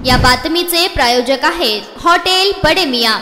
या बातमीचे प्रायोजक आहेत हॉटेल बडे मियां।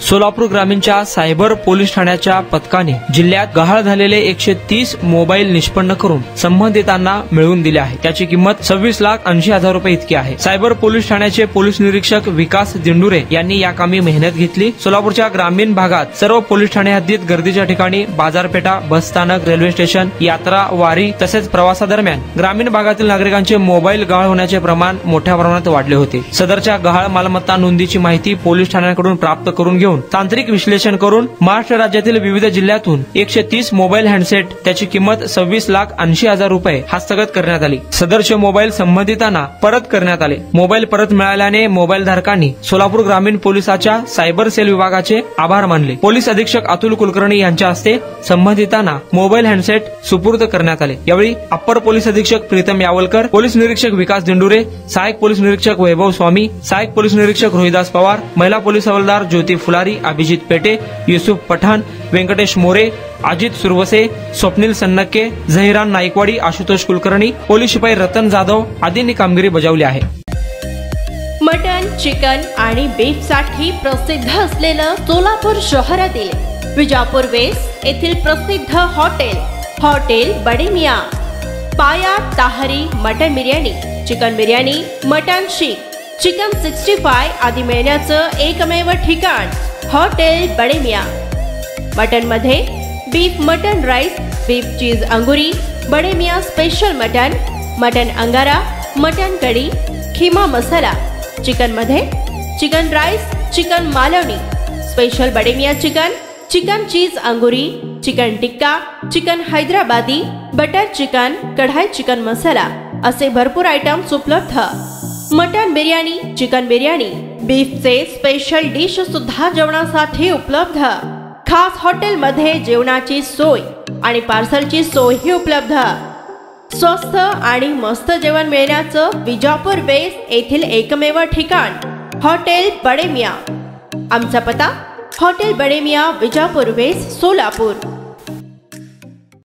सोलापूर ग्रामीणच्या सायबर पोलीस ठाण्याच्या पथकाने जिल्ह्यात गहाळ झालेले 130 मोबाईल निष्पन्न करून संबंधितांना मिळवून दिले आहे। त्याची किंमत 26,80,000 रुपये इतकी आहे। सायबर पोलीस ठाण्याचे पोलीस निरीक्षक विकास दिंडुरे यांनी या कामी मेहनत घेतली। सोलापूरच्या ग्रामीण भागात सर्व पोलीस ठाणे हद्दीत गर्दीच्या ठिकाणी बाजारपेठा, बसस्थानक, रेल्वे स्टेशन, यात्रा, वारी तसेच प्रवासादरम्यान ग्रामीण भागातील नागरिकांचे मोबाईल गहाळ होण्याचे प्रमाण मोठ्या प्रमाणात वाढले होते। सदरच्या गहाळ मालमत्ता नोंदीची माहिती पोलीस ठाण्याकडून प्राप्त करून घेऊन तांत्रिक विश्लेषण करून महाराष्ट्र राज्यातील विविध जिल्ह्यातून 130 मोबाईल हँडसेट त्याची किंमत 26,80,000 रुपये हस्तगत करण्यात आली। सदरचे मोबाईल संबंधितांना परत करण्यात आले। मोबाईल परत मिळाल्याने मोबाईल धारकांनी सोलापूर ग्रामीण पोलिसाच्या सायबर सेल विभागाचे आभार मानले। पोलीस अधीक्षक अतुल कुलकर्णी यांच्या हस्ते संबंधितांना मोबाईल हँडसेट सुपूर्द करण्यात आले। यावेळी अप्पर पोलीस अधीक्षक प्रीतम यावलकर, पोलीस निरीक्षक विकास दिंडुरे, सहायक पोलीस निरीक्षक वैभव स्वामी, सहायक पोलीस निरीक्षक रोहिदास पवार, महिला पोलीस हवालदार ज्योती फुलारी, अभिजित पेटे, युसुफ पठाण, व्यंकटेश मोरे, अजित सुरवसे, स्वप्नील सन्नके, झहिरान नाईकवाडी, आशुतोष कुलकर्णी, पोलीस शिपाई रतन जाधव आदींनी कामगिरी बजावली आहे। मटन, चिकन आणि बीफ साठी प्रसिद्ध असलेलं सोलापूर शहरातील विजापूर वेस्ट येथील प्रसिद्ध hotel Bade Miyan. Paya tahri mutton biryani, chicken biryani, mutton seekh, chicken 65 आदी मिळण्याचं एकमेव ठिकाण हॉटेल बडे मियां। मटन मध्ये beef mutton rice, beef cheese angoori, Bade Miyan special mutton, mutton angara, mutton kadhi, kheema masala. Chicken मध्ये chicken rice, chicken Malvani, special Bade Miyan chicken, chicken cheese angoori, chicken tikka, chicken Hyderabadi, butter chicken, kadai chicken masala असे भरपूर आयटम्स उपलब्ध। मटन बिर्याणी, चिकन बिर्याणी, बीफचे स्पेशल डिश सुद्धा जेवणासाठी उपलब्ध। खास हॉटेल मध्ये जेवणाची सोय आणि पार्सलची सोयही उपलब्ध। स्वस्त आणि मस्त जेवण मिळण्याचं विजापूर वेस्ट येथील एकमेव ठिकाण हॉटेल बडे मियां। आमचा पत्ता हॉटेल बडे मियां, विजापूर वेस्ट, सोलापूर।